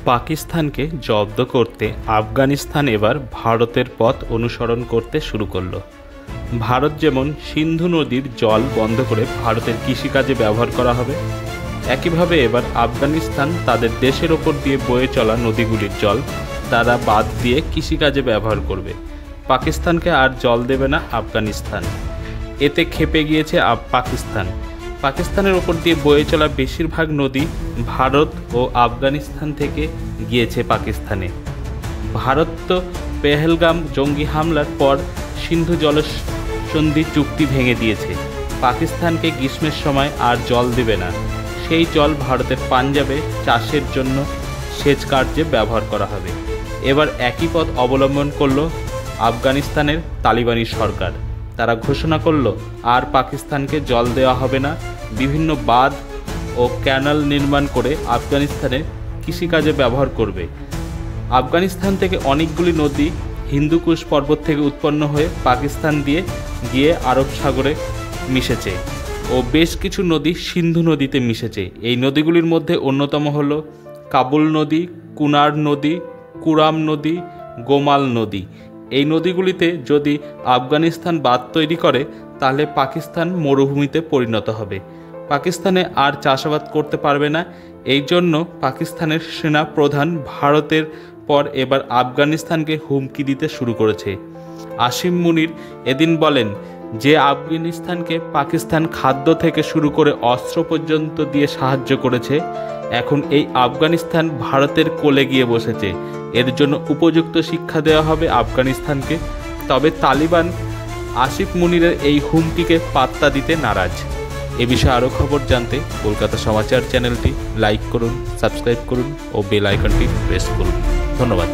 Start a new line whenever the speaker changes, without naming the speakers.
পাকিস্তানকে জব্দ করতে আফগানিস্তান এবার ভারতের পথ অনুসরণ করতে শুরু করল। ভারত যেমন সিন্ধু নদীর জল বন্ধ করে ভারতের কৃষিকাজে ব্যবহার করা হবে, একইভাবে এবার আফগানিস্তান তাদের দেশের ওপর দিয়ে বয়ে চলা নদীগুলির জল তারা বাদ দিয়ে কৃষিকাজে ব্যবহার করবে। পাকিস্তানকে আর জল দেবে না আফগানিস্তান। এতে ক্ষেপে গিয়েছে পাকিস্তানের ওপর দিয়ে বয়ে চলা বেশিরভাগ নদী ভারত ও আফগানিস্তান থেকে গিয়েছে পাকিস্তানে। ভারত তো পেহেলগাম জঙ্গি হামলার পর সিন্ধু জলসন্ধি চুক্তি ভেঙে দিয়েছে। পাকিস্তানকে গ্রীষ্মের সময় আর জল দেবে না। সেই জল ভারতের পাঞ্জাবে চাষের জন্য সেচ কার্যে ব্যবহার করা হবে। এবার একই পথ অবলম্বন করল আফগানিস্তানের তালিবানি সরকার। তারা ঘোষণা করল আর পাকিস্তানকে জল দেওয়া হবে না। বিভিন্ন বাঁধ ও ক্যানাল নির্মাণ করে আফগানিস্তানের কৃষিকাজে ব্যবহার করবে। আফগানিস্তান থেকে অনেকগুলি নদী হিন্দুকুশ পর্বত থেকে উৎপন্ন হয়ে পাকিস্তান দিয়ে গিয়ে আরব সাগরে মিশেছে ও বেশ কিছু নদী সিন্ধু নদীতে মিশেছে। এই নদীগুলির মধ্যে অন্যতম হল কাবুল নদী, কুনার নদী, কুরাম নদী, গোমাল নদী। এই নদীগুলিতে যদি আফগানিস্তান বাঁধ তৈরি করে তাহলে পাকিস্তান মরুভূমিতে পরিণত হবে। পাকিস্তানে আর চাষাবাদ করতে পারবে না। এই জন্য পাকিস্তানের সেনা প্রধান ভারতের পর এবার আফগানিস্তানকে হুমকি দিতে শুরু করেছে। আসিম মুনির এদিন বলেন যে আফগানিস্তানকে পাকিস্তান খাদ্য থেকে শুরু করে অস্ত্র পর্যন্ত দিয়ে সাহায্য করেছে, এখন এই আফগানিস্তান ভারতের কোলে গিয়ে বসেছে। এর জন্য উপযুক্ত শিক্ষা দেওয়া হবে আফগানিস্তানকে। তবে তালিবান আসিফ মুনিরের এই হুমকিকে পাত্তা দিতে নারাজ। এ বিষয়ে আরও খবর জানতে কলকাতা সমাচার চ্যানেলটি লাইক করুন, সাবস্ক্রাইব করুন ও বেল আইকনটি প্রেস করুন। ধন্যবাদ।